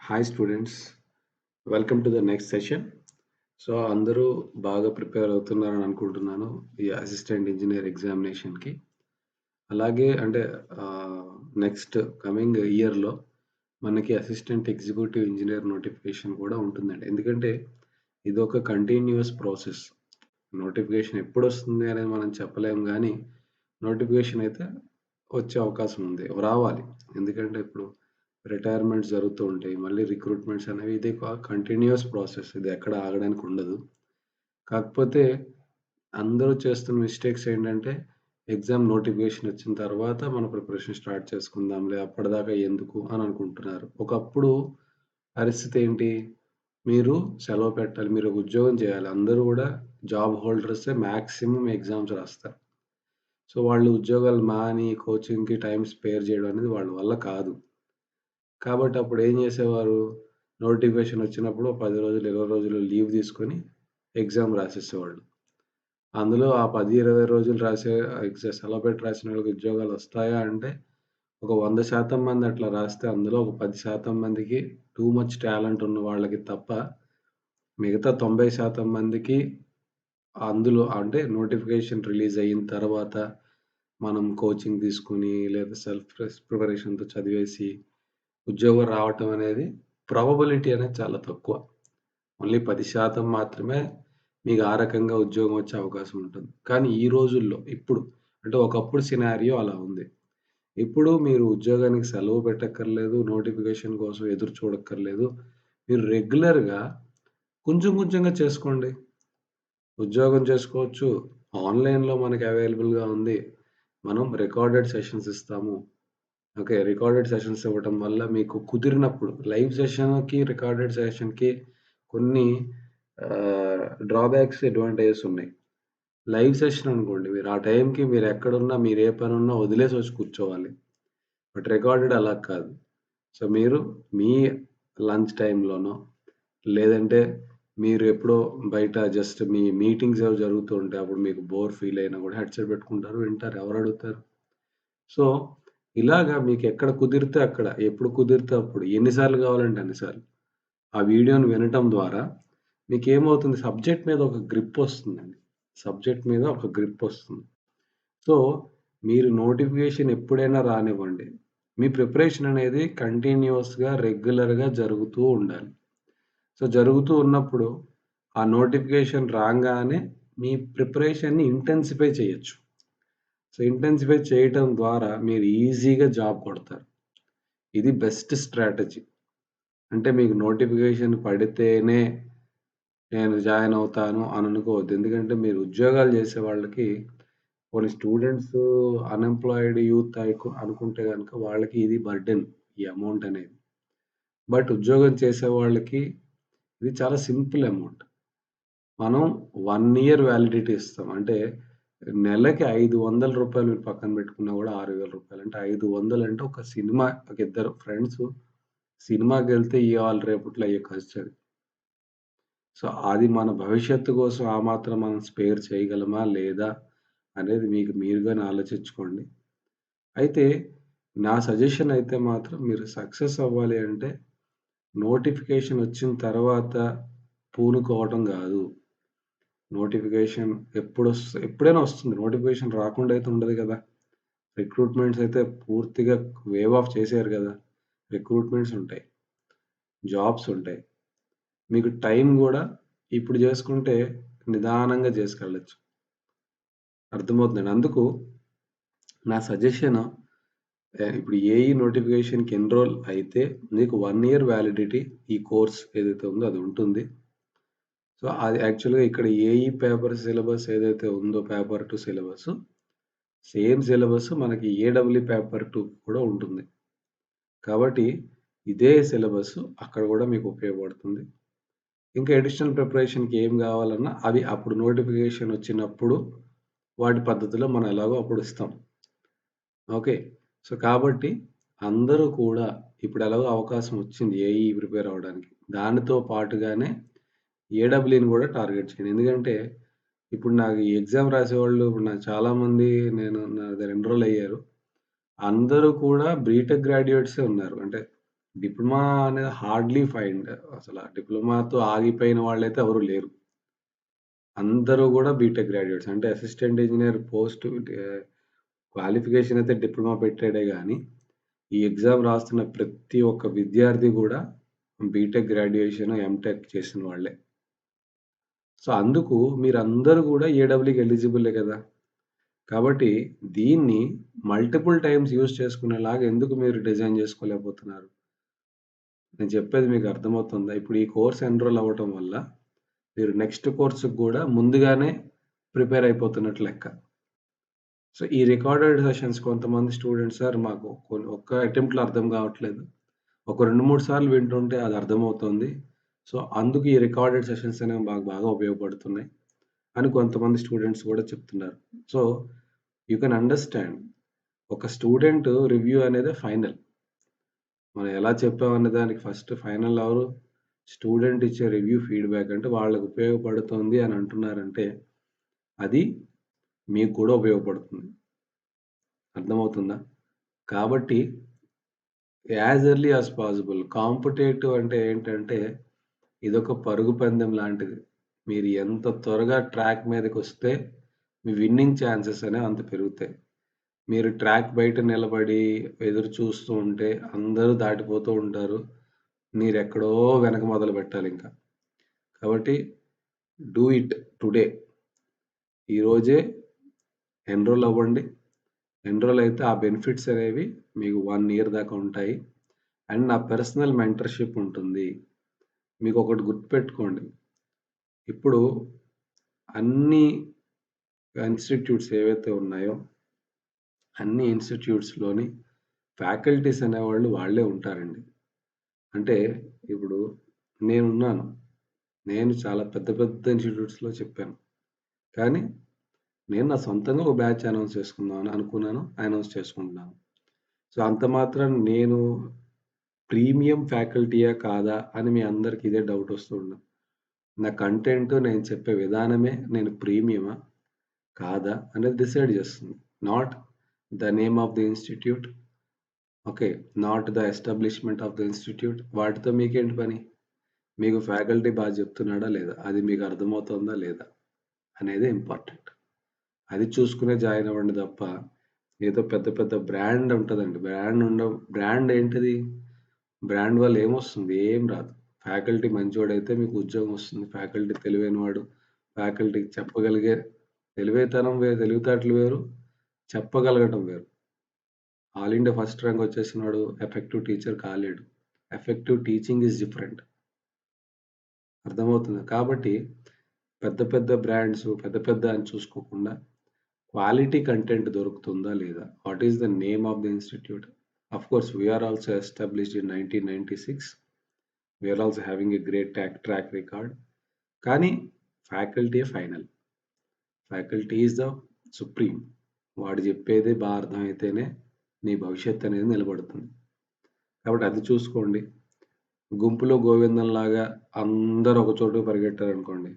Hi students, welcome to the next session. So అందరూ బాగా prepare అవుతున్నారని అనుకుంటున్నాను ఈ అసిస్టెంట్ ఇంజనీర్ ఎగ్జామినేషన్‌కి. అలాగే అంటే నెక్స్ట్ కమింగ్ ఇయర్‌లో మనకి అసిస్టెంట్ ఎగ్జిక్యూటివ్ ఇంజనీర్ నోటిఫికేషన్ కూడా ఉంటుందండి. ఎందుకంటే ఇదొక కంటిన్యూయస్ ప్రాసెస్. నోటిఫికేషన్ ఎప్పుడొస్తుంది అనేది మనం చెప్పలేము గానీ, నోటిఫికేషన్ అయితే వచ్చే అవకాశం ఉంది. రావాలి. ఎందుకంటే ఇప్పుడు రిటైర్మెంట్స్ జరుగుతూ ఉంటాయి. మళ్ళీ రిక్రూట్మెంట్స్ అనేవి ఇది కంటిన్యూయస్ ప్రాసెస్. ఇది ఎక్కడ ఆగడానికి ఉండదు. కాకపోతే అందరూ చేస్తున్న మిస్టేక్స్ ఏంటంటే, ఎగ్జామ్ నోటిఫికేషన్ వచ్చిన తర్వాత మన ప్రిపరేషన్ స్టార్ట్ చేసుకుందాంలే అప్పటిదాకా ఎందుకు అని అనుకుంటున్నారు. ఒకప్పుడు పరిస్థితి ఏంటి? మీరు సెలవు పెట్టాలి. మీరు ఒక ఉద్యోగం చేయాలి. అందరూ గూడా జాబ్ హోల్డర్సే మాక్సిమం ఎగ్జామ్స్ రాస్తారు. సో, వాళ్ళు ఉద్యోగాలు మాని కోచింగ్‌కి టైమ్ స్పేర్ చేయడం అనేది వాళ్ళ వల్ల కాదు. కాబట్టి అప్పుడేం జేసేవారు, నోటిఫికేషన్ వచ్చినప్పుడు 10 రోజులు, 20 రోజులు లీవ్ తీసుకొని ఎగ్జామ్ రాసేసేవాళ్ళు. అందులో ఆ 10, 20 రోజులు రాసే సెలవు పెట్టి రాసిన వాళ్ళకి ఉద్యోగాలొస్తాయా అంటే, ఒక 100% మంది అట్లా రాస్తే అందులో ఒక 10% మందికి టూ మచ్ టాలెంట్ ఉన్న వాళ్ళకి తప్ప, మిగతా 90% మందికి అందులో అంటే నోటిఫికేషన్ రిలీజ్ అయిన తర్వాత మనం కోచింగ్ తీసుకొని లేదా సెల్ఫ్ ప్రిపరేషన్‌తో చదివేసి ఉద్యోగం రావటం అనేది ప్రాబబిలిటీ అనేది చాలా తక్కువ. ఓన్లీ 10% మాత్రమే మీకు ఆ రకంగా ఉద్యోగం వచ్చే అవకాశం ఉంటుంది. కానీ ఈ రోజుల్లో ఇప్పుడు అంటే ఒకప్పుడు సినారియో అలా ఉంది. ఇప్పుడు మీరు ఉద్యోగానికి సెలవు పెట్టక్కర్లేదు. నోటిఫికేషన్ కోసం ఎదురు చూడక్కర్లేదు. మీరు రెగ్యులర్‌గా కొంచెం కొంచెంగా చేసుకోండి. ఉద్యోగం చేసుకోవచ్చు. ఆన్‌లైన్‌లో మనకి అవైలబుల్‌గా ఉంది. మనం రికార్డెడ్ సెషన్స్ ఇస్తాము. ఓకే. రికార్డెడ్ సెషన్స్ ఇవ్వటం వల్ల మీకు కుదిరినప్పుడు లైవ్ సెషన్‌కి, రికార్డెడ్ సెషన్‌కి కొన్ని డ్రాబ్యాక్స్, అడ్వాంటేజెస్ ఉన్నాయి. లైవ్ సెషన్ అనుకోండి మీరు ఆ టైంకి మీరెక్కడున్నా, మీరు ఏ పనున్నా వదిలేసొచ్చి కూర్చోవాలి. బట్ రికార్డెడ్ అలా కాదు. సో, మీరు మీ లంచ్ టైమ్‌లోనో, లేదంటే మీరు ఎప్పుడో బయట జస్ట్ మీ మీటింగ్స్ ఏవో జరుగుతూ ఉంటాయి. అప్పుడు మీకు బోర్ ఫీల్ అయినా గూడా హెడ్‌సెట్ పెట్టుకుంటారు, వింటారు. ఎవరడుగుతారు? సో, ఇలాగా మీకెక్కడ కుదిరితే అక్కడ, ఎప్పుడు కుదిరితే అప్పుడు, ఎన్ని సార్లు కావాలంటే అన్ని సార్లు. ఆ వీడియోని వినటం ద్వారా మీకేమవుతుంది సబ్జెక్ట్ మీద ఒక గ్రిప్పొస్తుందండి. సబ్జెక్ట్ మీద ఒక గ్రిప్పొస్తుంది. సో, మీరు నోటిఫికేషన్ ఎప్పుడైనా రానివ్వండి. మీ ప్రిపరేషన్ అనేది కంటిన్యూయస్‌గా, రెగ్యులర్‌గా జరుగుతూ ఉండాలి. సో, జరుగుతూ ఉన్నప్పుడు ఆ నోటిఫికేషన్ రాంగానే మీ ప్రిపరేషన్‌ని ఇంటెన్సిఫై చేయొచ్చు. సో, ఇంటెన్సిఫై చేయటం ద్వారా మీరు ఈజీగా జాబ్ కొడతారు. ఇది బెస్ట్ స్ట్రాటజీ. అంటే మీకు నోటిఫికేషన్ పడితేనే నేను జాయిన్ అవుతాను అని అనుకోవద్దు. ఎందుకంటే మీరు ఉద్యోగాలు చేసే వాళ్ళకి కొన్ని స్టూడెంట్స్ అన్‌ఎంప్లాయిడ్ యూత్ అనుకుంటే గనుక వాళ్ళకి ఇది బర్డెన్ ఈ అమౌంట్ అనేది. బట్ ఉద్యోగం చేసే వాళ్ళకి ఇది చాలా సింపుల్ అమౌంట్. మనం 1 ఇయర్ వాలిడిటీ ఇస్తాం. అంటే నెలకి రూ. 500 మీరు పక్కన పెట్టుకున్నా గూడా రూ. 6,000 అంటే 500 అంటే ఒక సినిమా ఒక ఇద్దరు ఫ్రెండ్స్ సినిమాకెళ్తే ఇవాళ రేపట్లో అయ్యే ఖర్చది. సో, అది మన భవిష్యత్తు కోసం ఆ మాత్రం మనం స్పేర్ చేయగలమా? లేదా? అనేది మీకు మీరుగానే ఆలోచించుకోండి. అయితే నా సజెషన్ అయితే మాత్రం మీరు సక్సెస్ అవ్వాలి అంటే నోటిఫికేషన్ వచ్చిన తర్వాత పూనుకోవటం గాదు. నోటిఫికేషన్ ఎప్పుడైనా వస్తుంది. నోటిఫికేషన్ రాకుండా అయితే ఉండదు గదా! రిక్రూట్‌మెంట్స్ అయితే పూర్తిగా వేవ్ ఆఫ్ చేశారు గదా! రిక్రూట్‌మెంట్స్ ఉంటాయి. జాబ్స్ ఉంటాయి. మీకు టైం గూడా ఇప్పుడు జేసుకుంటే నిదానంగా జేసుకెళ్ళొచ్చు. అర్థమవుతుందండి. అందుకు నా సజెషను ఇప్పుడు ఏఈ నోటిఫికేషన్‌కి ఎన్రోల్ అయితే మీకు 1 ఇయర్ వాలిడిటీ ఈ కోర్స్ ఏదైతే ఉందో అది ఉంటుంది. సో, అది యాక్చువల్‌గా ఇక్కడ ఏఈ పేపర్ సిలబస్ ఏదైతే ఉందో పేపర్ 2 సిలబసు సేమ్ సిలబస్ మనకి ఏడబ్ల్యూ పేపర్ 2 కూడా ఉంటుంది. కాబట్టి ఇదే సిలబస్ అక్కడ గూడా మీకు ఉపయోగపడుతుంది. ఇంకా అడిషనల్ ప్రిపరేషన్‌కి ఏం గావాలన్నా అవి అప్పుడు నోటిఫికేషన్ వచ్చినప్పుడు వాటి పద్ధతిలో మనం ఎలాగో అప్పుడు ఇస్తాం. ఓకే. సో, కాబట్టి అందరూ కూడా ఇప్పుడు ఎలాగో అవకాశం వచ్చింది ఏఈ ప్రిపేర్ అవ్వడానికి. దానితో పాటుగానే ఏడబ్ల్యూని గూడా టార్గెట్ చేయండి. ఎందుకంటే ఇప్పుడు నాకు ఈ ఎగ్జామ్ రాసేవాళ్ళు ఇప్పుడు నాకు చాలామంది నా దగ్గర ఎన్రోల్ అయ్యారు. అందరూ కూడా బీటెక్ గ్రాడ్యుయేట్సే ఉన్నారు. అంటే డిప్లొమా అనేది హార్డ్‌లీ ఫైండ్ అసల డిప్లొమాతో ఆగిపోయిన వాళ్ళైతే ఎవరు లేరు. అందరూ గూడా బీటెక్ గ్రాడ్యుయేట్స్. అంటే అసిస్టెంట్ ఇంజినీర్ పోస్ట్ క్వాలిఫికేషన్ అయితే డిప్లొమా పెట్టాడే గానీ, ఈ ఎగ్జామ్ రాస్తున్న ప్రతి ఒక్క విద్యార్థి గూడా బీటెక్ గ్రాడ్యుయేషన్, ఎంటెక్ చేసిన వాళ్ళే. సో, అందుకు మీరందరూ గూడా ఏడబ్ల్యూకి ఎలిజిబులే గదా! కాబట్టి దీన్ని మల్టిపుల్ టైమ్స్ యూజ్ చేసుకునేలాగా ఎందుకు మీరు డిజైన్ జేసుకోలేకపోతున్నారు? నేను చెప్పేది మీకు అర్థమవుతుందా? ఇప్పుడు ఈ కోర్స్ ఎన్రోల్ అవ్వటం వల్ల మీరు నెక్స్ట్ కోర్స్‌కి గూడా ముందుగానే ప్రిపేర్ అయిపోతున్నట్టు లెక్క. సో, ఈ రికార్డెడ్ సెషన్స్ కొంతమంది స్టూడెంట్స్ సార్ మాకు ఒక్క అటెంప్ట్‌లో అర్థం కావట్లేదు. ఒక 2, 3 సార్లు వింటుంటే అది అర్థమవుతుంది. సో, అందుకు ఈ రికార్డెడ్ సెషన్స్ అనేవి మాకు బాగా ఉపయోగపడుతున్నాయి అని కొంతమంది స్టూడెంట్స్ గూడా చెప్తున్నారు. సో, యూ కెన్ అండర్‌స్టాండ్ ఒక స్టూడెంట్ రివ్యూ అనేదే ఫైనల్. మనం ఎలా చెప్పామనే దానికి ఫస్ట్ ఫైనల్ ఎవరు? స్టూడెంట్ ఇచ్చే రివ్యూ ఫీడ్‌బ్యాక్ అంటే వాళ్ళకి ఉపయోగపడుతుంది అని అంటున్నారంటే, అది మీకు కూడా ఉపయోగపడుతుంది. అర్థమవుతుందా? కాబట్టి as early as possible competitive అంటే ఏంటంటే, ఇదొక పరుగు పందెం లాంటిది. మీరు ఎంత త్వరగా ట్రాక్ మీదకొస్తే, మీ విన్నింగ్ ఛాన్సెస్ అనేవి అంత పెరుగుతాయి. మీరు ట్రాక్ బయట నిలబడి ఎదురు చూస్తూ ఉంటే అందరూ దాటిపోతూ ఉంటారు. మీరెక్కడో వెనక మొదలుపెట్టాలింక. కాబట్టి డూ ఇట్ టుడే. ఈరోజే ఎన్రోల్ అవ్వండి. ఎన్రోల్ అయితే ఆ బెనిఫిట్స్ అనేవి మీకు 1 ఇయర్ దాకా ఉంటాయి. అండ్ నా పర్సనల్ మెంటర్‌షిప్ ఉంటుంది. మీకొకటి గుర్తుపెట్టుకోండి. ఇప్పుడు అన్ని ఇన్‌స్టిట్యూట్స్ ఏవైతే ఉన్నాయో, అన్ని ఇన్‌స్టిట్యూట్స్‌లోని ఫ్యాకల్టీస్ అనేవాళ్ళు వాళ్ళే ఉంటారండి. అంటే ఇప్పుడు నేనున్నాను. నేను చాలా పెద్ద పెద్ద ఇన్‌స్టిట్యూట్స్‌లో చెప్పాను. కానీ నేను నా సొంతంగా ఒక బ్యాచ్ అనౌన్స్ చేసుకుందాం అని అనుకున్నాను. అనౌన్స్ చేసుకుంటున్నాను. సో, అంత మాత్రాన నేను ప్రీమియం ఫ్యాకల్టీయా? కాదా? అని మీ అందరికి ఇదే డౌట్ వస్తూ ఉంది. నా కంటెంట్ నేను చెప్పే విధానమే నేను ప్రీమియమా? కాదా? అనేది డిసైడ్ చేస్తుంది. Not the name of the institute. Okay. Not the establishment of the institute. వాటితో మీకేంటి పని? మీకు ఫ్యాకల్టీ చెప్తున్నాడా? లేదా? అది మీకు అర్థమవుతుందా? లేదా? అనేదే ఇంపార్టెంట్. అది చూసుకునే జాయిన్ అవ్వండి తప్ప, ఏదో పెద్ద పెద్ద బ్రాండ్ ఉంటదండి. బ్రాండ్ ఏంటిది? బ్రాండ్ వల్ల ఏమొస్తుంది? ఏం రాదు. ఫ్యాకల్టీ మంచోడైతే మీకు ఉద్యోగం వస్తుంది. ఫ్యాకల్టీ తెలివైనవాడు, ఫ్యాకల్టీకి చెప్పగలిగే తెలివితనం వేరు, తెలివితేటలు వేరు, చెప్పగలగటం వేరు. ఆల్ ఇండియా ఫస్ట్ ర్యాంక్ వచ్చేసినోడు ఎఫెక్టివ్ టీచర్ కాలేడు. Effective teaching is different. అర్థమవుతుందా? కాబట్టి పెద్ద పెద్ద బ్రాండ్స్ పెద్ద పెద్ద అని చూసుకోకుండా క్వాలిటీ కంటెంట్ దొరుకుతుందా లేదా? What is the name of the institute? Of course, we are also established in 1996. We are also having a great track record. కానీ ఫ్యాకల్టీయే ఫైనల్. Faculty is the supreme. వాడు చెప్పేదే అర్థమైతేనే నీ భవిష్యత్తు అనేది నిలబడుతుంది. కాబట్టి అది చూసుకోండి. గుంపులో గోవిందంలాగా అందరూ ఒక చోటుకి పరిగెట్టారనుకోండి.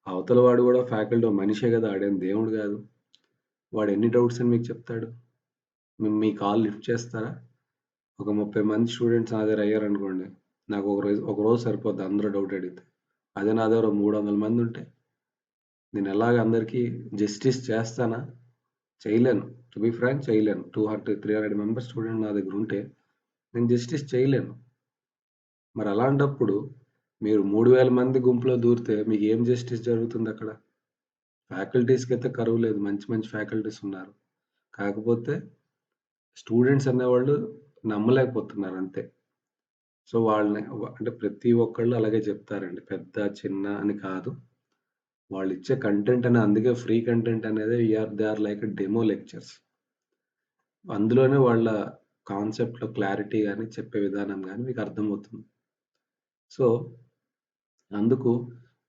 అవతల వాడు గూడా ఫ్యాకల్టీ మనిషే గదా! ఆడేం దేవుడు గాదు. వాడు ఎన్ని డౌట్స్ అని మీకు చెప్తాడు? మీ కాల్ లిఫ్ట్ చేస్తారా? ఒక 30 మంది స్టూడెంట్స్ నా దగ్గర అయ్యారనుకోండి. నాకు ఒక రోజు సరిపోద్ది అందరూ డౌట్ అడిగితే. అదే నా దగ్గర 300 మంది ఉంటే, నేను ఎలాగ అందరికీ జస్టిస్ చేస్తానా? చేయలేను. టు బీ ఫ్రాంక్ చేయలేను. 200, 300 మెంబర్స్ స్టూడెంట్ నా దగ్గర ఉంటే, నేను జస్టిస్ చేయలేను. మరి అలాంటప్పుడు మీరు 3000 మంది గుంపులో దూరితే మీకు ఏం జస్టిస్ జరుగుతుందక్కడ? ఫ్యాకల్టీస్‌కైతే కరువు లేదు. మంచి మంచి ఫ్యాకల్టీస్ ఉన్నారు. కాకపోతే స్టూడెంట్స్ అనేవాళ్ళు నమ్మలేకపోతున్నారు అంతే. సో, వాళ్ళని అంటే ప్రతి ఒక్కళ్ళు అలాగే చెప్తారండి. పెద్ద, చిన్న అని కాదు. వాళ్ళిచ్చే కంటెంట్ అందుకే ఫ్రీ కంటెంట్ అనేది they are like demo lectures. అందులోనే వాళ్ళ కాన్సెప్ట్‌లో క్లారిటీ గాని, చెప్పే విధానం గాని మీకు అర్థమవుతుంది. సో, అందుకు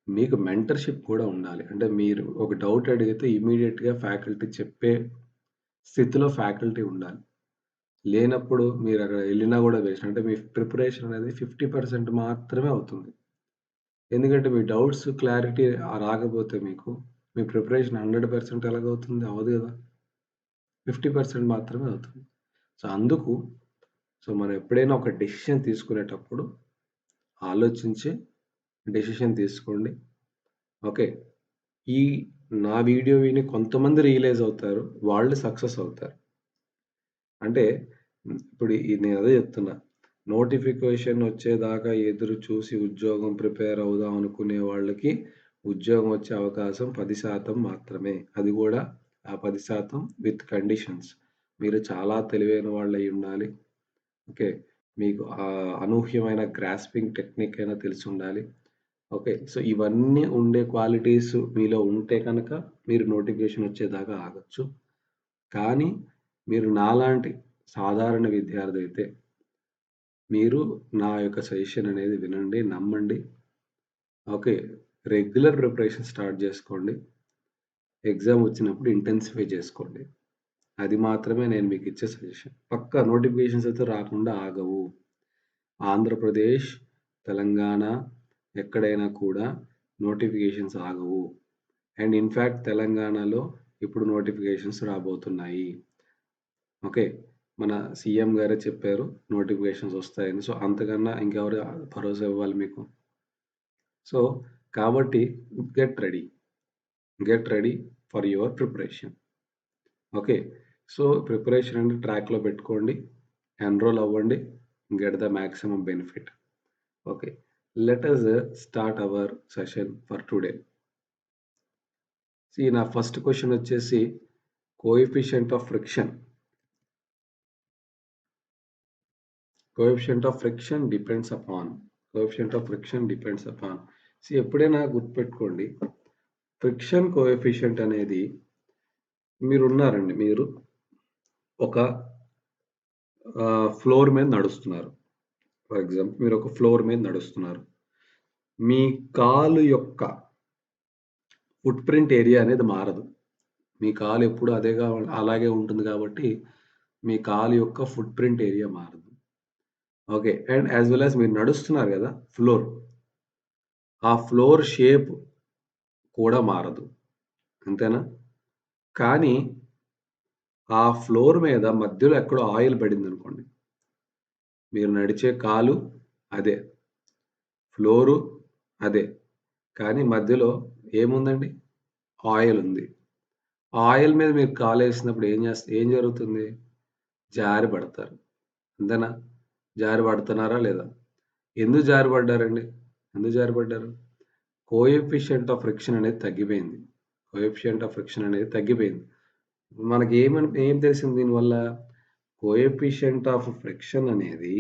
మీకు మెంటర్‌షిప్ కూడా ఉండాలి. అంటే మీరు ఒక డౌట్ అడిగితే ఇమ్మీడియేట్‌గా ఫ్యాకల్టీ చెప్పే స్థితిలో ఫ్యాకల్టీ ఉండాలి. లేనప్పుడు మీరక్కడ ఎళ్ళినా గూడా వేస్ట్. అంటే మీ ప్రిపరేషన్ అనేది 50% మాత్రమే అవుతుంది. ఎందుకంటే మీ డౌట్స్ క్లారిటీ రాకపోతే మీకు మీ ప్రిపరేషన్ 100% ఎలాగవుతుంది? అవ్వదు గదా! 50% మాత్రమే అవుతుంది. సో, అందుకు సో, మనం ఎప్పుడైనా ఒక డెసిషన్ తీసుకునేటప్పుడు ఆలోచించి డెసిషన్ తీసుకోండి. ఓకే. ఈ నా వీడియో విని కొంతమంది రియలైజ్ అవుతారు. వాళ్ళు సక్సెస్ అవుతారు. అంటే ఇప్పుడు నేనదే చెప్తున్నా. నోటిఫికేషన్ వచ్చేదాకా ఎదురు చూసి ఉద్యోగం ప్రిపేర్ అవుదాం అనుకునే వాళ్ళకి ఉద్యోగం వచ్చే అవకాశం 10% మాత్రమే. అది గూడా ఆ 10% విత్ కండిషన్స్. మీరు చాలా తెలివైన వాళ్ళయ్యుండాలి. ఓకే. మీకు అనూహ్యమైన గ్రాస్పింగ్ టెక్నిక్ అయినా తెలిసుండాలి. ఓకే. సో, ఇవన్నీ ఉండే క్వాలిటీస్ మీలో ఉంటే కనుక మీరు నోటిఫికేషన్ వచ్చేదాకా ఆగొచ్చు. కానీ మీరు నాలాంటి సాధారణ విద్యార్థి అయితే మీరు నా యొక్క సజెషన్ అనేది వినండి, నమ్మండి. ఓకే. రెగ్యులర్ ప్రిపరేషన్ స్టార్ట్ జేసుకోండి. ఎగ్జామ్ వచ్చినప్పుడు ఇంటెన్సిఫై చేసుకోండి. అది మాత్రమే నేను మీకిచ్చే సజెషన్. పక్కా నోటిఫికేషన్స్ అయితే రాకుండా ఆగవు. ఆంధ్రప్రదేశ్, తెలంగాణ ఎక్కడైనా కూడా నోటిఫికేషన్స్ ఆగవు. అండ్ ఇన్‌ఫాక్ట్ తెలంగాణలో ఇప్పుడు నోటిఫికేషన్స్ రాబోతున్నాయి. ఓకే. మన సీఎం గారే చెప్పారు నోటిఫికేషన్స్ వస్తాయని. సో, అంతకన్నా ఇంకెవరు భరోసా ఇవ్వాలి మీకు? సో, కాబట్టి get ready. Get ready for your preparation. Okay. So, preparation అనేది ట్రాక్‌లో పెట్టుకోండి. ఎన్రోల్ అవ్వండి. Get the maximum benefit. Okay. Let us start our session for today. నా ఫస్ట్ క్వెషన్ వచ్చేసి coefficient of friction. Coefficient of friction depends upon. Coefficient of friction depends upon. ఎప్పుడైనా గుర్తుపెట్టుకోండి. Friction coefficient అనేది మీరున్నారండి. మీరు ఒక ఫ్లోర్ మీద నడుస్తున్నారు. ఫర్ ఎగ్జాంపుల్ మీరొక ఫ్లోర్ మీద నడుస్తున్నారు. మీ కాలు యొక్క ఫుట్ ప్రింట్ ఏరియా అనేది మారదు. మీ కాలు ఎప్పుడు అలాగే ఉంటుంది కాబట్టి, మీ కాలు యొక్క ఫుట్ ప్రింట్ ఏరియా మారదు. Okay. And as well as మీరు నడుస్తున్నారు గదా! ఫ్లోర్. ఆ ఫ్లోర్ షేప్ కూడా మారదు. అంతేనా? కానీ ఆ ఫ్లోర్ మీద మధ్యలో ఎక్కడో ఆయిల్ పడిందనుకోండి. మీరు నడిచే కాలు అదే. ఫ్లోరు అదే. కానీ మధ్యలో ఏముందండి? ఆయిల్ ఉంది. ఆయిల్ మీద మీరు కాలేసినప్పుడు ఏం జరుగుతుంది? జారి పడతారు. అంతేనా? జారి పడుతున్నారా లేదా? ఎందుకు జారి పడ్డారండి? ఎందుకు జారి పడ్డారు? కోఎఫిషియంట్ ఆఫ్ ఫ్రిక్షన్ అనేది తగ్గిపోయింది. కోఎఫిషియంట్ ఆఫ్ ఫ్రిక్షన్ అనేది తగ్గిపోయింది. మనకి ఏం తెలిసింది దీనివల్ల? కోఎఫిషియంట్ ఆఫ్ ఫ్రిక్షన్ అనేది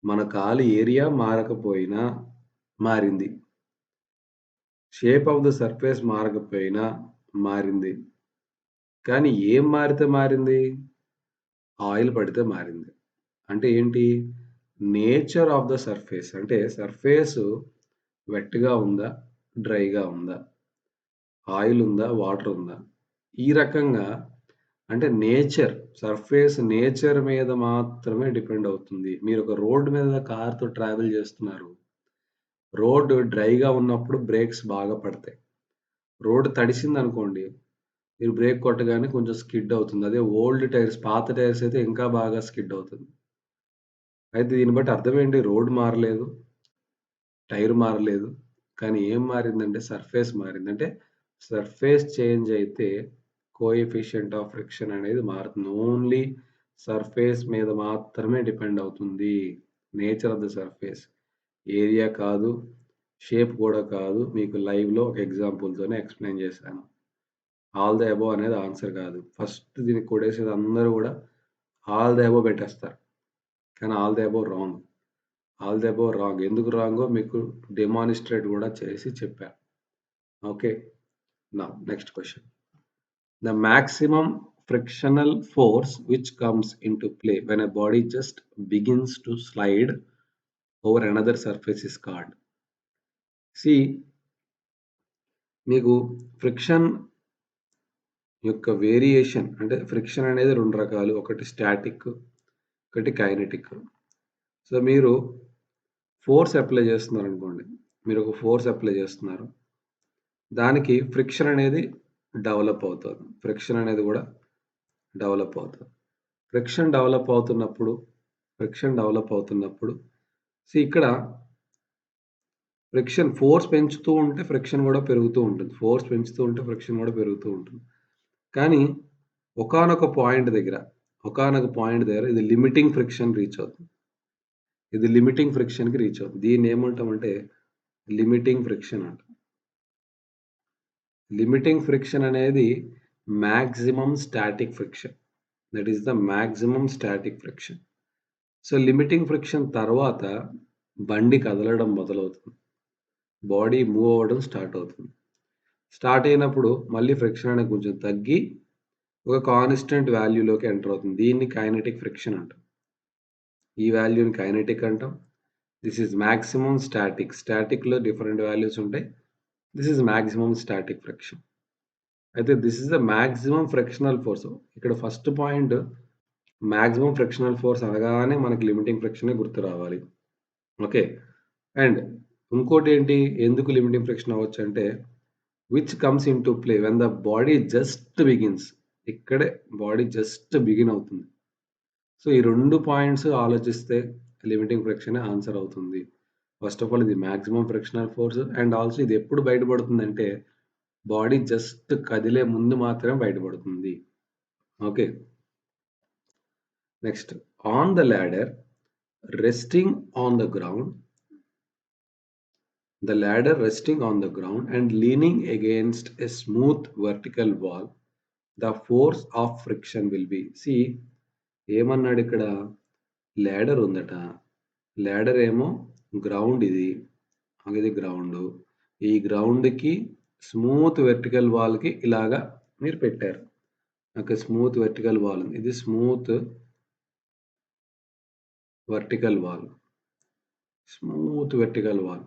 మన కాలు ఏరియా మారకపోయినా మారింది. షేప్ ఆఫ్ ద సర్ఫేస్ మారకపోయినా మారింది. కానీ ఏం మారితే మారింది? ఆయిల్ పడితే మారింది. అంటే ఏంటి? Nature of the surface. అంటే సర్ఫేసు వెట్‌గా ఉందా? డ్రైగా ఉందా? ఆయిల్ ఉందా? వాటర్ ఉందా? ఈ రకంగా అంటే సర్ఫేస్ నేచర్ మీద మాత్రమే డిపెండ్ అవుతుంది. మీరొక రోడ్ మీద కార్‌తో ట్రావెల్ చేస్తున్నారు. రోడ్ డ్రైగా ఉన్నప్పుడు బ్రేక్స్ బాగా పడతాయి. రోడ్ తడిసిందనుకోండి, మీరు బ్రేక్ కొట్టగానే కొంచెం స్కిడ్ అవుతుంది. అదే పాత టైర్స్ అయితే ఇంకా బాగా స్కిడ్ అవుతుంది. అయితే దీన్ని బట్టి అర్థమేంటి? రోడ్ మారలేదు, టైర్ మారలేదు. కానీ ఏం మారిందంటే సర్ఫేస్ మారింది. అంటే సర్ఫేస్ చేంజ్ అయితే కోఎఫిషియంట్ ఆఫ్ ఫ్రిక్షన్ అనేది మారుతుంది. ఓన్లీ సర్ఫేస్ మీద మాత్రమే డిపెండ్ అవుతుంది. Nature of the surface. Area కాదు, షేప్ కూడా కాదు. మీకు లైవ్‌లో ఒక ఎగ్జాంపుల్‌తోనే ఎక్స్‌ప్లెయిన్ చేశాను. ఆల్ ద అబోవ్ అనేది ఆన్సర్ కాదు. ఫస్ట్ దీనికి కొట్టేసేది అందరూ గూడా ఆల్ ద అబోవ్ పెట్టేస్తారు. కానీ all the above wrong. All the above wrong. ఎందుకు రాంగో మీకు డెమాన్‌స్ట్రేట్ గూడా చేసి చెప్పా. Okay. Now next question. The maximum frictional force which comes into play when a body just begins to slide over another surface is called. See, మీకు friction యొక్క variation అంటే friction అనేది 2 రకాలు. ఒకటి స్టాటిక్, ఒకటి కైనెటిక్. సో, మీరు force apply చేస్తున్నారనుకోండి. మీరొక force apply చేస్తున్నారు. దానికి ఫ్రిక్షన్ అనేది డెవలప్ అవుతుంది. ఫ్రిక్షన్ అనేది గూడా డెవలప్ అవుతుంది. ఫ్రిక్షన్ డెవలప్ అవుతున్నప్పుడు ఫ్రిక్షన్ డెవలప్ అవుతున్నప్పుడు ఇక్కడ ఫ్రిక్షన్ ఫోర్స్ పెంచుతూ ఉంటే ఫ్రిక్షన్ గూడా పెరుగుతూ ఉంటుంది. ఫోర్స్ పెంచుతూ ఉంటే ఫ్రిక్షన్ గూడా పెరుగుతూ ఉంటుంది. కానీ ఒకానొక పాయింట్ దగ్గర ఇది లిమిటింగ్ ఫ్రిక్షన్ రీచ్ అవుతుంది. ఇది లిమిటింగ్ ఫ్రిక్షన్‌కి రీచ్ అవుతుంది. దీన్నేమంటామంటే లిమిటింగ్ ఫ్రిక్షన్ అంటాం. లిమిటింగ్ ఫ్రిక్షన్ అనేది maximum static friction. That is the maximum static friction. So, limiting friction తర్వాత బండి కదలడం మొదలవుతుంది. బాడీ మూవ్ అవ్వడం స్టార్ట్ అవుతుంది. స్టార్ట్ అయినప్పుడు మళ్ళీ ఫ్రిక్షన్ అనేది కొంచెం తగ్గి ఒక కాన్స్టెంట్ వాల్యూలోకి ఎంటర్ అవుతుంది. దీన్ని కైనెటిక్ ఫ్రిక్షన్ అంటాం. ఈ వాల్యూని కైనెటిక్ అంటాం. This is maximum static. స్టాటిక్‌లో డిఫరెంట్ వాల్యూస్ ఉంటాయి. This is maximum static friction. అయితే this is the maximum frictional force. ఇక్కడ first point maximum frictional force అనగానే మనకి లిమిటింగ్ ఫ్రిక్షనే గుర్తు రావాలి. ఓకే. అండ్ ఇంకోటేంటి ఎందుకు లిమిటింగ్ ఫ్రిక్షన్ అవ్వచ్చంటే which comes into play when the body just begins. ఇక్కడే బాడీ జస్ట్ బిగిన్ అవుతుంది. సో, ఈ 2 పాయింట్స్ ఆలోచిస్తే లిమిటింగ్ ఫ్రిక్షనే ఆన్సర్ అవుతుంది. ఫస్ట్ ఆఫ్ ఆల్ ఇది maximum frictional force and also ఇది ఎప్పుడు బయటపడుతుందంటే బాడీ జస్ట్ కదిలే ముందు మాత్రమే బయటపడుతుంది. Okay. Next on the ladder resting on the ground. The ladder resting on the ground and leaning against a smooth vertical wall, the force of friction will be. See, ఏమన్నాడు ఇక్కడ ladder ఉందట. Ladder ఏమో ground ఇది. ఇది ground. ఈ గ్రౌండ్‌కి smooth vertical వాల్‌కి ఇలాగా మీరు పెట్టారు. ఓకే. స్మూత్ వెర్టికల్ వాల్ ఉంది. ఇది smooth vertical wall. Smooth vertical wall.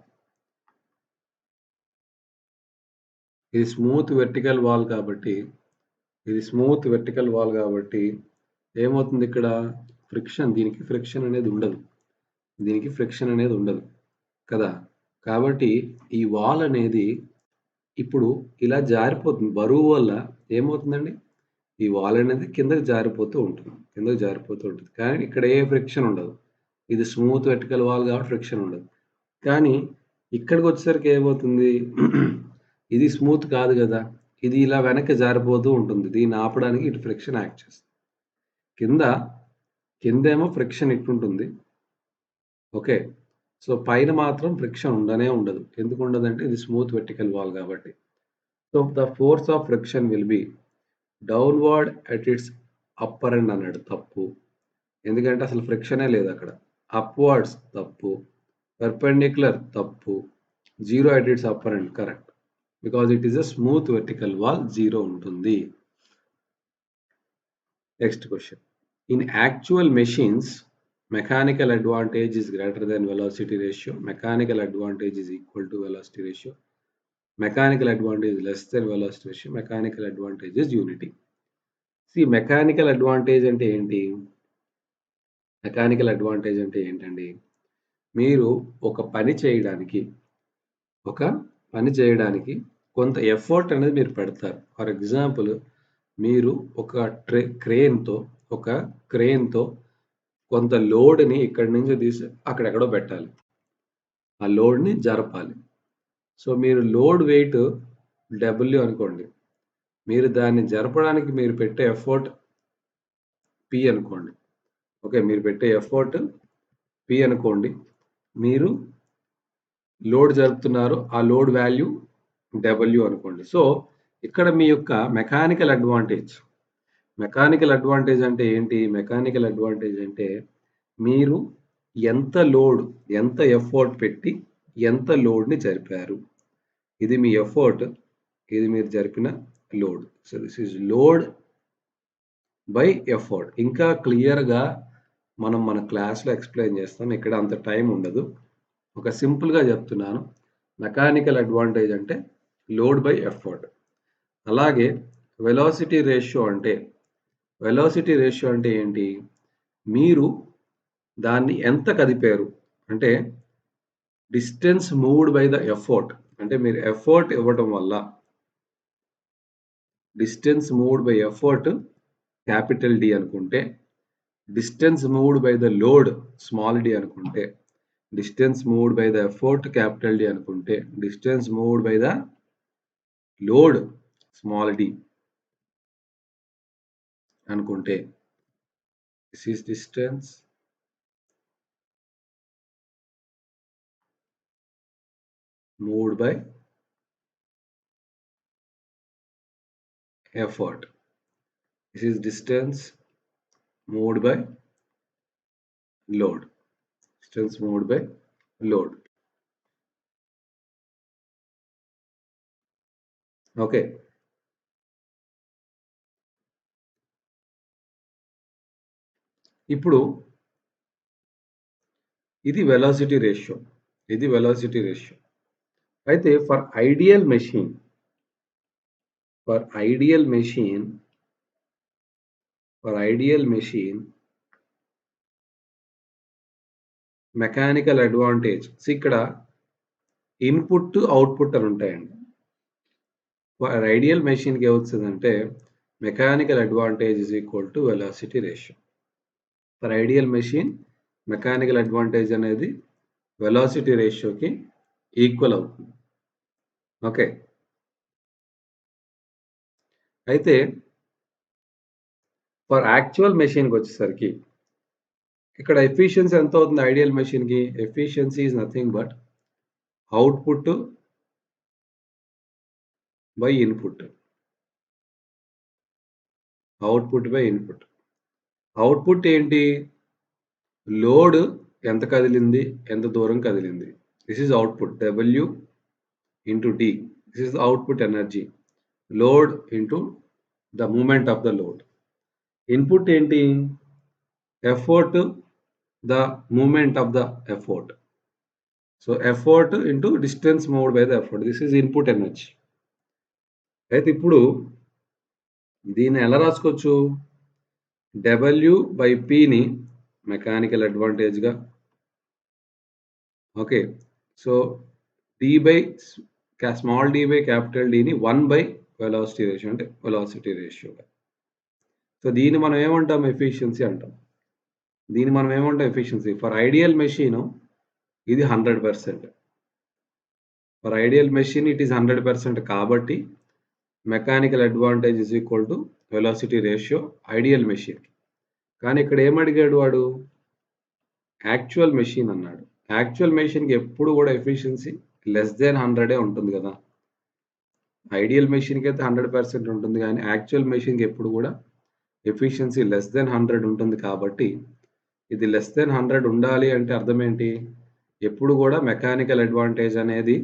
ఇది స్మూత్ వెర్టికల్ వాల్ కాబట్టి ఏమవుతుంది ఇక్కడ దీనికి ఫ్రిక్షన్ అనేది ఉండదు కదా! కాబట్టి ఈ వాల్ అనేది ఇప్పుడు ఇలా జారిపోతుంది. బరువు వల్ల ఏమవుతుందండి? ఈ వాల్ అనేది కిందకి జారిపోతూ ఉంటుంది. కానీ ఇక్కడ ఏ ఫ్రిక్షన్ ఉండదు. ఇది స్మూత్ వెర్టికల్ వాల్ కాబట్టి ఫ్రిక్షన్ ఉండదు. కానీ ఇక్కడికొచ్చేసరికి ఏమవుతుంది? ఇది స్మూత్ కాదు గదా! ఇది ఇలా వెనక్కి జారిపోతూ ఉంటుంది. దీన్ని ఆపడానికి ఇటు ఫ్రిక్షన్ యాక్ట్ చేస్తుంది. కిందేమో ఫ్రిక్షన్ ఇటుంటుంది. ఓకే. సో, పైన మాత్రం ఫ్రిక్షన్ ఉండదు. ఎందుకు ఉండదంటే ఇది స్మూత్ వెర్టికల్ వాల్ కాబట్టి. So, the force of friction will be downward at its upper end అన్నాడు. తప్పు. ఎందుకంటే అసలు ఫ్రిక్షనే లేదక్కడ. అప్‌వర్డ్స్ తప్పు. పెర్పెండిక్యులర్ తప్పు. 0 at its upper end correct. Because it is a smooth vertical wall 0 ఉంటుంది. Next question. In actual machines mechanical advantage is greater than velocity ratio. Mechanical advantage is equal to velocity ratio. Mechanical advantage is less than velocity ratio. Mechanical advantage is unity. See, mechanical advantage అంటే ఏంటి? Mechanical advantage అంటే ఏంటండి? మీరు ఒక పని చేయడానికి కొంత effort అనేది మీరు పెడతారు. ఫర్ ఎగ్జాంపుల్ మీరు ఒక క్రేన్‌తో కొంత లోడ్‌ని ఇక్కడి నుంచి తీసి అక్కడెక్కడో పెట్టాలి. ఆ లోడ్‌ని జరపాలి. సో, మీరు లోడ్ వెయిట్ డబ్ల్యూ అనుకోండి. మీరు దాన్ని జరపడానికి మీరు పెట్టే ఎఫర్ట్ పి అనుకోండి. ఓకే. మీరు పెట్టే ఎఫర్ట్ పి అనుకోండి. మీరు లోడ్ జరుపుతున్నారు. ఆ లోడ్ వాల్యూ డబ్ల్యూ అనుకోండి. సో, ఇక్కడ మీ యొక్క మెకానికల్ అడ్వాంటేజ్ అంటే ఏంటి? మెకానికల్ అడ్వాంటేజ్ అంటే మీరు ఎంత ఎఫర్ట్ పెట్టి ఎంత లోడ్‌ని జరిపారు. ఇది మీ ఎఫర్ట్. ఇది మీరు జరిపిన load. So, this is load by effort. ఇంకా క్లియర్‌గా మనం మన క్లాస్‌లో ఎక్స్‌ప్లెయిన్ చేస్తాం. ఇక్కడ అంత టైం ఉండదు. ఒక సింపుల్‌గా చెప్తున్నాను. మెకానికల్ అడ్వాంటేజ్ అంటే లోడ్ బై ఎఫర్ట్. అలాగే వెలాసిటీ రేషియో అంటే ఏంటి? మీరు దాన్ని ఎంత కదిపారు? అంటే distance moved by the effort. అంటే మీరు ఎఫర్ట్ ఇవ్వడం వల్ల distance moved by effort capital D అనుకుంటే distance moved by the load small d అనుకుంటే, distance moved by the effort capital D అనుకుంటే, distance moved by the load small d అనుకుంటే, this is distance moved by effort. This is distance moved by load. Distance moved by load. Okay. ఇప్పుడు ఇది velocity ratio. ఇది velocity ratio. అయితే for ideal machine mechanical advantage ఇక్కడ input output అని ఉంటాయండి. For ideal మెషిన్కి ఏమవుతుందంటే mechanical advantage is equal to velocity ratio. For ideal machine mechanical advantage అనేది వెలాసిటీ రేషియోకి ఈక్వల్ అవుతుంది. ఓకే. అయితే ఫర్ యాక్చువల్ మెషిన్కి వచ్చేసరికి ఇక్కడ ఎఫిషియన్సీ ఎంత అవుతుంది ఐడియల్ మెషిన్కి? Efficiency is nothing but output by input. Output by input. Output ఏంటి? లోడ్ ఎంత కదిలింది, ఎంత దూరం కదిలింది. This is output. W into D. This is output energy. Load into the moment of the load. Input ఏంటి? Effort, the moment of the effort. So effort into distance moved by the effort. This is input energy. అయితే ఇప్పుడు దీన్ని ఎలా రాసుకోవచ్చు? W by Pని mechanical అడ్వాంటేజ్గా, okay. So D by small d by capital Dని 1 by velocity ratio అంటే velocity రేషియోగా. సో దీన్ని మనం ఏమంటాం? ఎఫిషియన్సీ అంటాం. దీన్ని మనం ఏమంటాం? ఎఫిషియన్సీ. ఫర్ ఐడియల్ మెషిన్ ఇది 100%. For ideal machine it is 100% కాబట్టి mechanical advantage is equal to velocity ratio ideal machine. కానీ ఇక్కడ ఏమడిగాడు వాడు? యాక్చువల్ మెషిన్ అన్నాడు. యాక్చువల్ మెషిన్కి ఎప్పుడు కూడా ఎఫిషియన్సీ లెస్ దెన్ 100 ఉంటుంది కదా. ఐడియల్ మెషిన్కి అయితే 100% ఉంటుంది, కానీ యాక్చువల్ మెషిన్కి ఎప్పుడు కూడా ఎఫిషియన్సీ లెస్ దెన్ 100 ఉంటుంది. కాబట్టి ఇది లెస్ దెన్ 100 ఉండాలి అంటే అర్థం ఏంటి? ఎప్పుడు కూడా మెకానికల్ అడ్వాంటేజ్ అనేది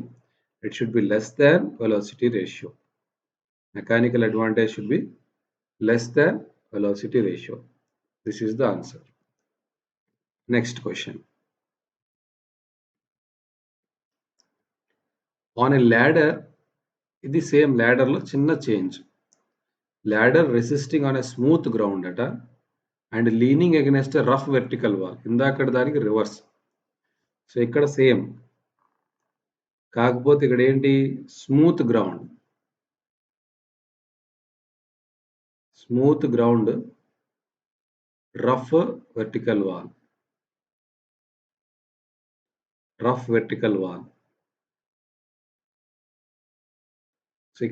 it should be less than velocity ratio. Mechanical advantage should be less than velocity ratio. This is the answer. Next question. On a ladder, ఇది సేమ్ ladderలో చిన్న change. ladder resisting on a smooth ground అట and leaning against a rough vertical wall. ఇందాక దానికి reverse. So ఇక్కడ same, కాకపోతే ఇక్కడ ఏంటి? Smooth ground. Smooth ground, rough vertical wall. Rough vertical wall. So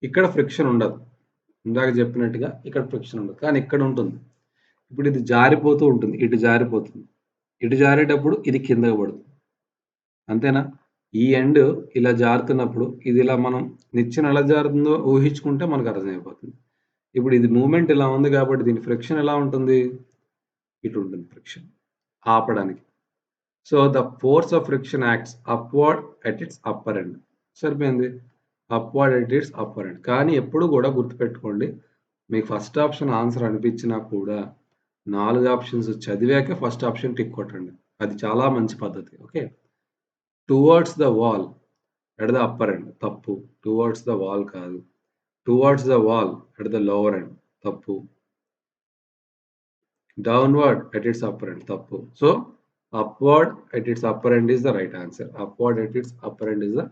ఇక్కడ ఫ్రిక్షన్ ఉండదు. ఇందాక చెప్పినట్టుగా ఇక్కడ ఫ్రిక్షన్ ఉండదు, కానీ ఇక్కడ ఉంటుంది. ఇప్పుడు ఇది జారిపోతూ ఉంటుంది, ఇటు జారిపోతుంది. ఇటు జారేటప్పుడు ఇది కిందకు పడుతుంది. అంతేనా? ఈ ఎండ్ ఇలా జారుతున్నప్పుడు ఇది ఇలా మనం నిచ్చెన ఎలా జారుతుందో ఊహించుకుంటే మనకు అర్థమైపోతుంది. ఇప్పుడు ఇది మూమెంట్ ఇలా ఉంది కాబట్టి దీని ఫ్రిక్షన్ ఎలా ఉంటుంది? ఇటు ఉంటుంది ఫ్రిక్షన్ ఆపడానికి. So the force of friction acts upward at its upper end. సరిపోయింది. Upward at its upper end. కానీ ఎప్పుడు కూడా గుర్తుపెట్టుకోండి, మీకు ఫస్ట్ ఆప్షన్ ఆన్సర్ అనిపించినా కూడా 4 ఆప్షన్స్ చదివాక ఫస్ట్ ఆప్షన్ టిక్ కొట్టండి. అది చాలా మంచి పద్ధతి. Okay. Towards the wall at the upper end తప్పు. టువర్డ్స్ ద వాల్ కాదు. Towards the wall at the lower end తప్పు. Downward at its upper end తప్పు. So upward at its upper end is the right answer. Upward at its upper end is the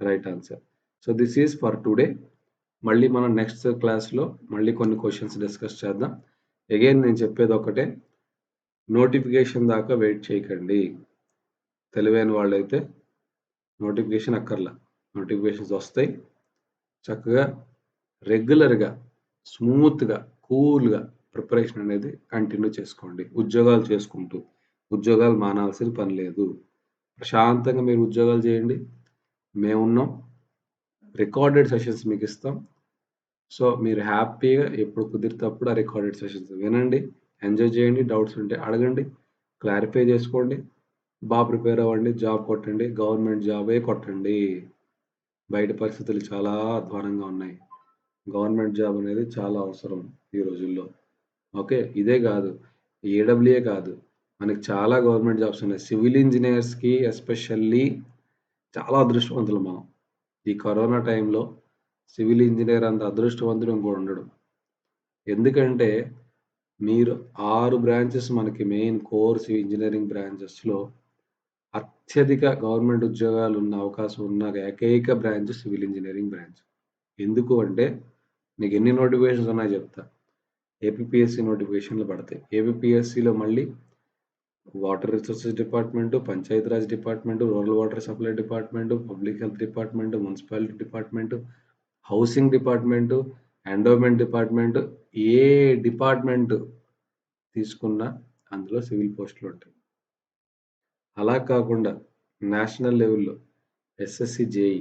right answer. So this is for today. మళ్ళీ మనం next క్లాస్‌లో మళ్ళీ కొన్ని questions discuss చేద్దాం. Again నేను చెప్పేదొక్కటే, notification దాకా wait చేయకండి. తెలివైన వాళ్ళైతే నోటిఫికేషన్ అక్కర్లా. నోటిఫికేషన్స్ వస్తాయి. చక్కగా రెగ్యులర్‌గా, స్మూత్‌గా, కూల్‌గా ప్రిపరేషన్ అనేది కంటిన్యూ చేసుకోండి. ఉద్యోగాలు చేసుకుంటూ. ఉద్యోగాలు మానాల్సిన పని లేదు. ప్రశాంతంగా మీరు ఉద్యోగాలు చేయండి. మేమున్నాం. Recorded sessions మీకిస్తాం. సో, మీరు హ్యాపీగా ఎప్పుడు కుదిరితే అప్పుడు ఆ రికార్డెడ్ సెషన్స్ వినండి. ఎంజాయ్ చేయండి. డౌట్స్ ఉంటే అడగండి. క్లారిఫై చేసుకోండి. ప్రిపేర్ అవ్వండి. జాబ్ కొట్టండి. గవర్నమెంట్ జాబే కొట్టండి. బయట పరిస్థితులు చాలా అధ్వానంగా ఉన్నాయి. గవర్నమెంట్ జాబ్ అనేది చాలా అవసరం ఈ రోజుల్లో. ఓకే. ఇదే గాదు. ఏడబ్ల్యూఏ కాదు. మనకి చాలా గవర్నమెంట్ జాబ్స్ ఉన్నాయి. సివిల్ ఇంజినీర్స్‌కి ఎస్పెషల్లీ చాలా అదృష్టవంతులం మనం. ఈ కరోనా టైంలో సివిల్ ఇంజినీర్ అంత అదృష్టవంతుడు ఇంకోడుండడు. ఎందుకంటే మీరు 6 బ్రాంచెస్ మనకి మెయిన్ కోర్ ఇంజినీరింగ్ బ్రాంచెస్‌లో అత్యధిక గవర్నమెంట్ ఉద్యోగాలున్న అవకాశం ఉన్న ఏకైక బ్రాంచ్ సివిల్ ఇంజినీరింగ్ బ్రాంచ్. ఎందుకు అంటే నీకెన్ని నోటిఫికేషన్స్ ఉన్నాయో చెప్తా. ఏపీపీఎస్సీ నోటిఫికేషన్‌లు పడతాయి. ఏపీపీఎస్సీలో మళ్ళీ water resources department, Panchayati Raj department, rural water supply department, public health department, municipality department, housing department, endowment department, ఏ డిపార్ట్‌మెంటు తీసుకున్నా అందులో సివిల్ పోస్టులుంటాయి. అలా కాకుండా నేషనల్ లెవెల్‌లో ఎస్ఎస్‌సి, జేఈ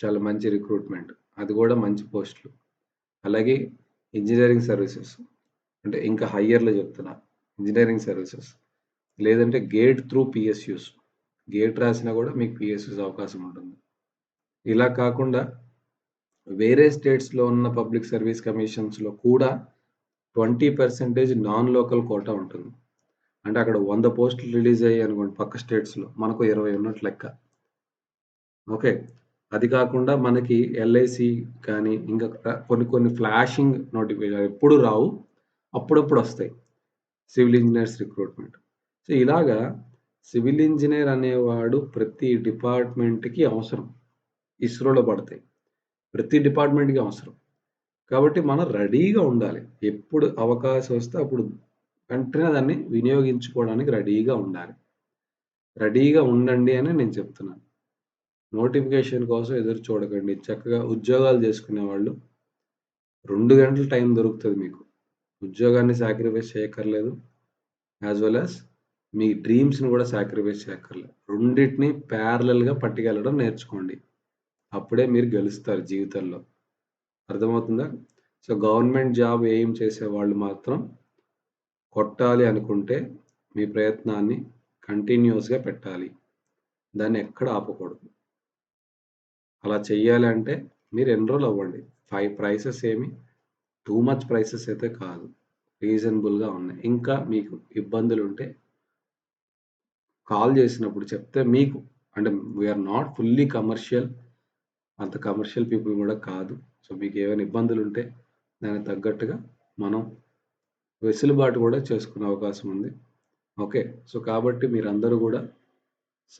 చాలా మంచి రిక్రూట్‌మెంట్. అది గూడా మంచి పోస్టులు. అలాగే ఇంజినీరింగ్ సర్వీసెస్ అంటే ఇంకా హైయర్‌లో చెప్తున్నా. ఇంజినీరింగ్ సర్వీసెస్ లేదంటే గేట్ త్రూ పీఎస్‌యూస్. గేట్ రాసినా గూడా మీకు పీఎస్‌యూస్ అవకాశం ఉంటుంది. ఇలా కాకుండా వేరే స్టేట్స్‌లో ఉన్న పబ్లిక్ సర్వీస్ కమిషన్స్‌లో కూడా 20% నాన్ లోకల్ కోటా ఉంటుంది. అంటే అక్కడ 100 పోస్టులు రిలీజ్ అయ్యాయనుకోండి పక్క స్టేట్స్‌లో. మనకు 20 ఉన్నట్టు లెక్క. ఓకే. అది కాకుండా మనకి ఎల్ఐసి కానీ, ఇంకా కొన్ని కొన్ని ఫ్లాషింగ్ నోటిఫికేషన్ ఎప్పుడు రావు. అప్పుడప్పుడొస్తాయి. Civil engineers recruitment. సో, ఇలాగా సివిల్ ఇంజినీర్ అనేవాడు ప్రతి డిపార్ట్‌మెంట్‌కి అవసరం. ఇస్రోలో పడతాయి. ప్రతి డిపార్ట్‌మెంట్‌కి అవసరం. కాబట్టి మనం రెడీగా ఉండాలి. ఎప్పుడు అవకాశం వస్తే అప్పుడు వెంటనే దాన్ని వినియోగించుకోవడానికి రెడీగా ఉండాలి. రెడీగా ఉండండి అని నేను చెప్తున్నాను. నోటిఫికేషన్ కోసం ఎదురు చూడకండి. చక్కగా ఉద్యోగాలు చేసుకునేవాళ్ళు 2 గంటలు టైం దొరుకుతది మీకు. ఉద్యోగాన్ని సాక్రిఫైస్ చేయక్కర్లేదు. యాస్ వెల్ యాస్ మీ డ్రీమ్స్‌ని గూడా సాక్రిఫైస్ చేయక్కర్లేదు. రెండిటిని ప్యారలెల్‌గా పట్టుకెళ్ళడం నేర్చుకోండి. అప్పుడే మీరు గెలుస్తారు జీవితంలో. అర్థమవుతుందా? సో, గవర్నమెంట్ జాబ్ ఎయిమ్ చేసేవాళ్ళు మాత్రం కొట్టాలి అనుకుంటే మీ ప్రయత్నాన్ని కంటిన్యూయస్‌గా పెట్టాలి. దాన్ని ఎక్కడ ఆపకూడదు. అలా చెయ్యాలి అంటే మీరు ఎన్రోల్ అవ్వండి. ప్రైసెస్ ఏమి టూ మచ్ ప్రైసెస్ అయితే కాదు. రీజనబుల్‌గా ఉన్నాయి. ఇంకా మీకు ఇబ్బందులుంటే కాల్ చేసినప్పుడు చెప్తే మీకు అంటే we are not fully commercial. అంత కమర్షియల్ పీపుల్ గూడా కాదు. సో, మీకేమైనా ఇబ్బందులుంటే దానికి తగ్గట్టుగా మనం వెసులుబాటు గూడా చేసుకునే అవకాశం ఉంది. ఓకే. సో, కాబట్టి మీరందరూ గూడా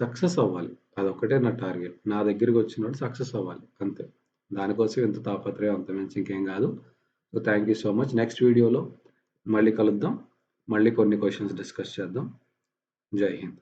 సక్సెస్ అవ్వాలి. అదొక్కటే నా టార్గెట్. నా దగ్గరికొచ్చినోడు సక్సెస్ అవ్వాలి. అంతే. దానికోసం ఇంత తాపత్రయం అంతకుమించి ఇంకేం గాదు. So, thank you so much. Next వీడియోలో మళ్ళీ కలుద్దాం. మళ్ళీ కొన్ని క్వెషన్స్ డిస్కస్ చేద్దాం. జై హింద్.